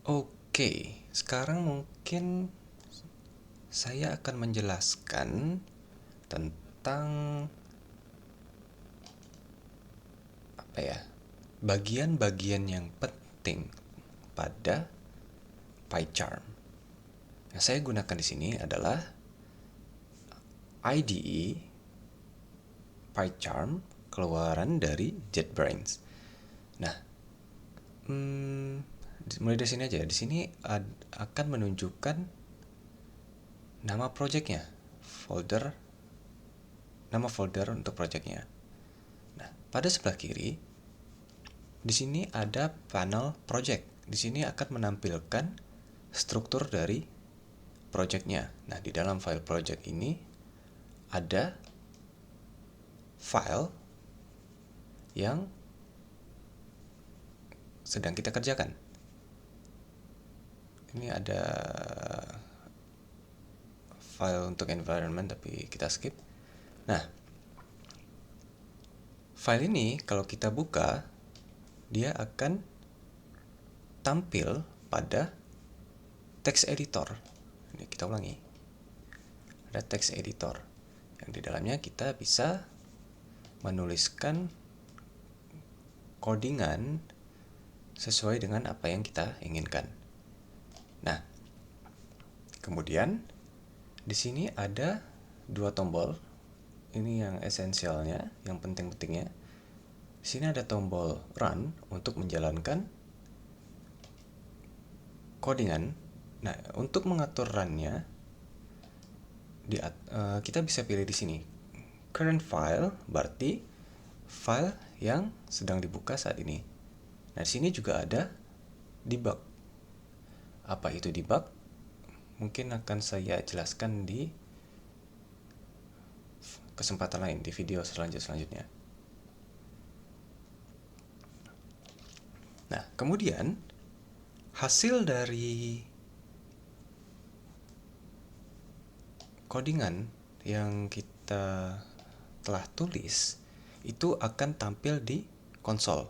Oke, sekarang mungkin saya akan menjelaskan tentang apa ya? Bagian-bagian yang penting pada PyCharm. Yang saya gunakan di sini adalah IDE PyCharm keluaran dari JetBrains. Nah, mulai dari sini aja. Di sini akan menunjukkan nama projectnya, folder, nama folder untuk projectnya. Nah, pada sebelah kiri, di sini ada panel project. Di sini akan menampilkan struktur dari projectnya. Nah, di dalam file project ini ada file yang sedang kita kerjakan. Ini ada file untuk environment tapi kita skip. Nah, file ini kalau kita buka, dia akan tampil pada text editor. Ini kita ulangi. Ada text editor yang di dalamnya kita bisa menuliskan codingan sesuai dengan apa yang kita inginkan. Nah, kemudian di sini ada dua tombol. Ini yang esensialnya, yang penting-pentingnya. Di sini ada tombol run untuk menjalankan codingan. Nah, untuk mengatur run-nya, kita bisa pilih di sini. Current file berarti file yang sedang dibuka saat ini. Nah, di sini juga ada debug. Apa itu debug? Mungkin akan saya jelaskan di kesempatan lain, di video selanjutnya. Nah, kemudian hasil dari codingan yang kita telah tulis itu akan tampil di konsol.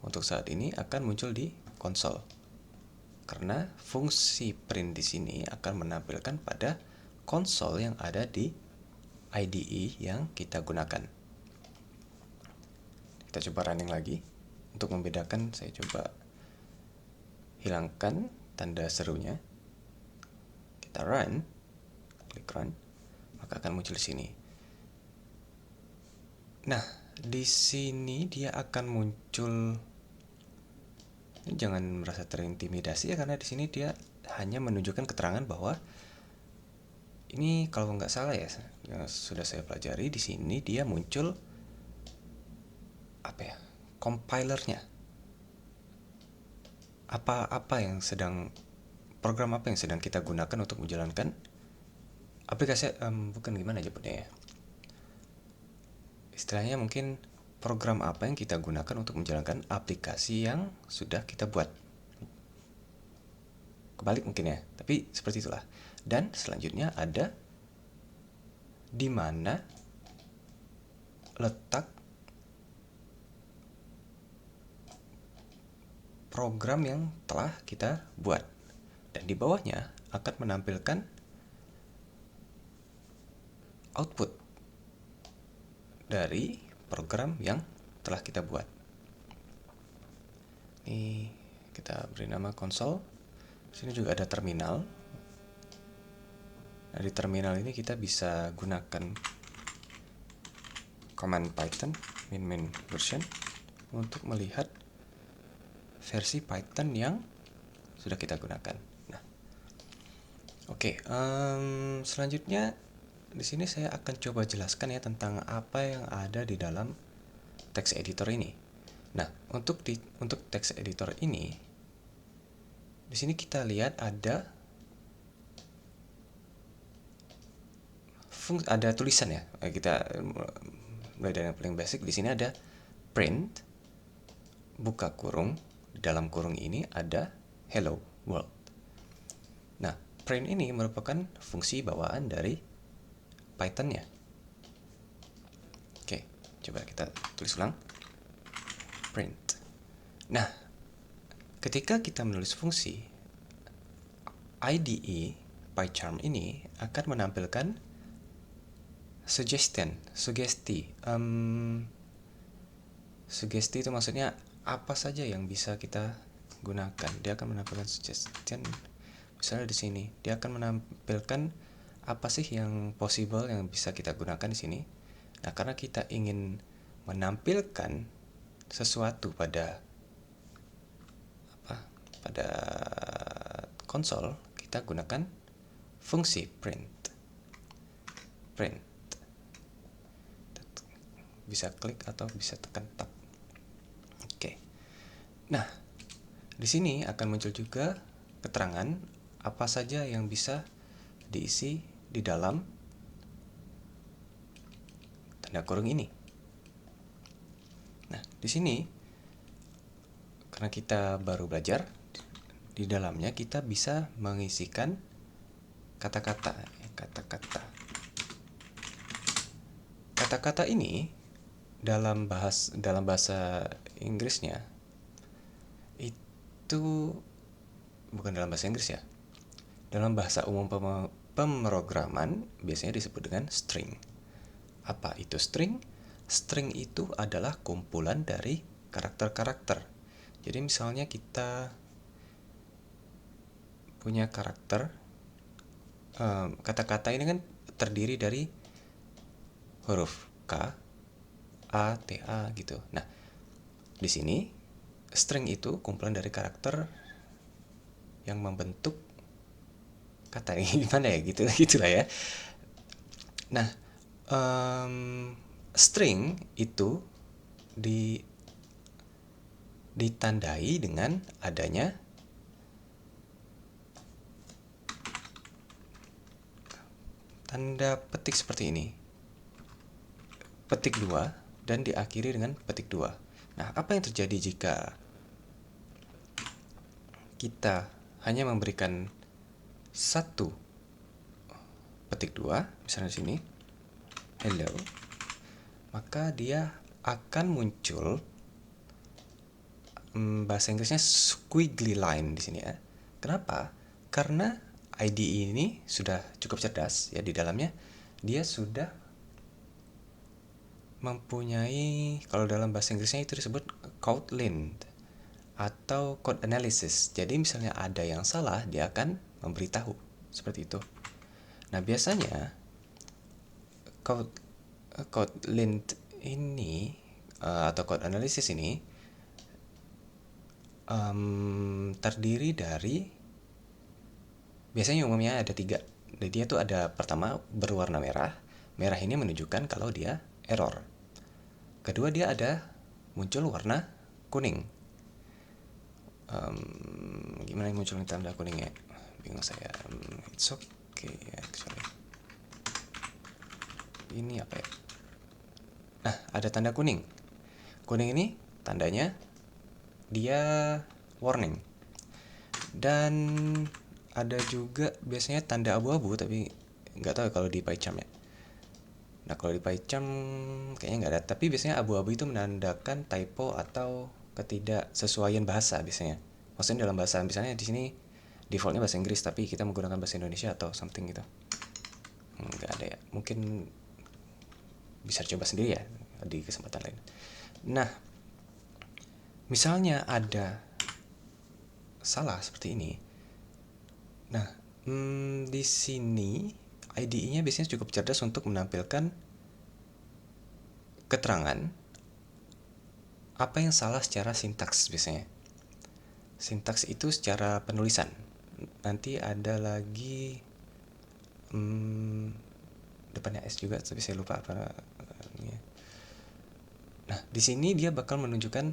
Untuk saat ini akan muncul di konsol. Karena fungsi print di sini akan menampilkan pada konsol yang ada di IDE yang kita gunakan. Kita coba running lagi. Untuk membedakan, saya coba hilangkan tanda serunya. Kita run, klik run, maka akan muncul di sini. Nah, di sini dia akan muncul. Jangan merasa terintimidasi ya, karena di sini dia hanya menunjukkan keterangan bahwa ini kalau nggak salah ya, yang sudah saya pelajari di sini dia muncul apa ya, compilernya. Program apa yang sedang kita gunakan untuk menjalankan aplikasi, bukan gimana nyebutnya ya. Istilahnya mungkin program apa yang kita gunakan untuk menjalankan aplikasi yang sudah kita buat. Kebalik mungkin ya, tapi seperti itulah. Dan selanjutnya ada di mana letak program yang telah kita buat. Dan di bawahnya akan menampilkan output dari program yang telah kita buat. Ini kita beri nama konsol. Di sini juga ada terminal. Nah, di terminal ini kita bisa gunakan command Python min version untuk melihat versi Python yang sudah kita gunakan. Nah, oke, selanjutnya di sini saya akan coba jelaskan ya tentang apa yang ada di dalam text editor ini. Nah, untuk text editor ini, di sini kita lihat ada tulisan ya. Kita mulai dari yang paling basic. Di sini ada print, buka kurung, di dalam kurung ini ada hello world. Nah, print ini merupakan fungsi bawaan dari Python-nya. Oke, coba kita tulis ulang. Print. Nah, ketika kita menulis fungsi, IDE PyCharm ini akan menampilkan sugesti. Sugesti itu maksudnya apa saja yang bisa kita gunakan. Dia akan menampilkan suggestion. Misalnya di sini, dia akan menampilkan apa sih yang possible yang bisa kita gunakan di sini. Nah, karena kita ingin menampilkan sesuatu pada konsol, kita gunakan fungsi print. Bisa klik atau bisa tekan tab. Oke. Nah, di sini akan muncul juga keterangan apa saja yang bisa diisi di dalam tanda kurung ini. Nah, di sini karena kita baru belajar, di dalamnya kita bisa mengisikan kata-kata. Kata-kata ini dalam bahasa Inggrisnya itu bukan dalam bahasa Inggris ya. Dalam bahasa umum pemrograman biasanya disebut dengan string. Apa itu string? String itu adalah kumpulan dari karakter-karakter. Jadi misalnya kita punya karakter, kata-kata ini kan terdiri dari huruf K, A, T, A gitu. Nah, di sini string itu kumpulan dari karakter yang membentuk kata ini gimana ya gitu gitulah ya. Nah, string itu ditandai dengan adanya tanda petik seperti ini. Petik 2 dan diakhiri dengan petik 2. Nah, apa yang terjadi jika kita hanya memberikan satu petik 2, misalnya di sini, hello, maka dia akan muncul bahasa Inggrisnya squiggly line di sini ya. Kenapa? Karena IDE ini sudah cukup cerdas ya, di dalamnya dia sudah mempunyai, kalau dalam bahasa Inggrisnya itu disebut code lint atau code analysis. Jadi misalnya ada yang salah, dia akan memberitahu seperti itu. Nah, biasanya code lint ini atau code analysis ini terdiri dari, biasanya umumnya ada 3. Dia tuh ada pertama berwarna merah. Merah ini menunjukkan kalau dia error. Kedua, dia ada muncul warna kuning. Gimana yang muncul tanda kuningnya? Bingung saya. It's okay actually. Ini apa ya? Nah, ada tanda kuning. Kuning ini tandanya dia warning. Dan ada juga biasanya tanda abu-abu, tapi nggak tahu kalau di PyCharm ya. Nah, kalau di PyCharm kayaknya nggak ada. Tapi biasanya abu-abu itu menandakan typo atau ketidaksesuaian bahasa biasanya. Maksudnya dalam bahasa, misalnya di sini defaultnya bahasa Inggris, tapi kita menggunakan bahasa Indonesia atau something gitu. Nggak ada ya. Mungkin bisa coba sendiri ya di kesempatan lain. Nah, misalnya ada salah seperti ini. Nah, di sini IDE-nya biasanya cukup cerdas untuk menampilkan keterangan apa yang salah secara sintaks biasanya. Sintaks itu secara penulisan. Nanti ada lagi depannya S juga, tapi saya lupa apa. Nah, di sini dia bakal menunjukkan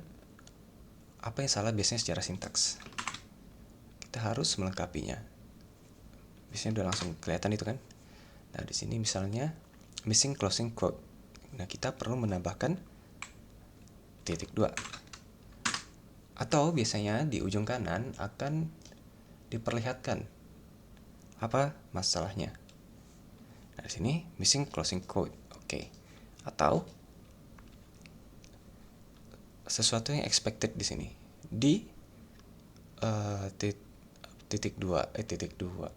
apa yang salah biasanya secara sintaks. Kita harus melengkapinya. Biasanya udah langsung kelihatan itu kan. Nah, di sini misalnya missing closing quote. Nah, kita perlu menambahkan titik 2. Atau biasanya di ujung kanan akan diperlihatkan apa masalahnya. Nah, di sini missing closing quote. Oke. Atau sesuatu yang expected di sini. Di titik 2, titik 2.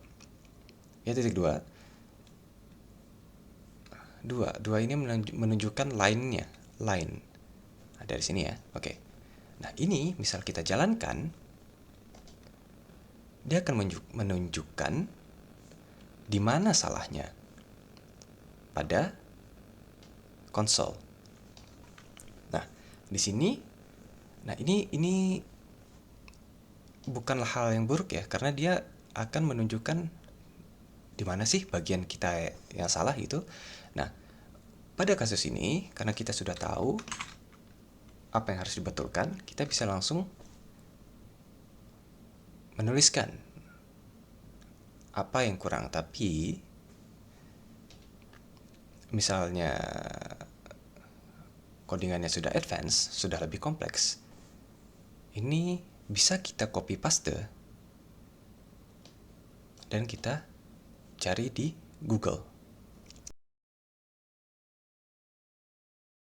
Ya, titik 2. 2 ini menunjukkan line-nya, line. Nah, dari sini ya. Oke. Nah, ini misal kita jalankan, dia akan menunjukkan di mana salahnya pada konsol. Nah, di sini, nah ini bukanlah hal yang buruk ya, karena dia akan menunjukkan di mana sih bagian kita yang salah gitu. Nah, pada kasus ini, karena kita sudah tahu apa yang harus dibetulkan, kita bisa langsung menuliskan apa yang kurang. Tapi misalnya codingannya sudah advance, sudah lebih kompleks, ini bisa kita copy paste dan kita cari di Google.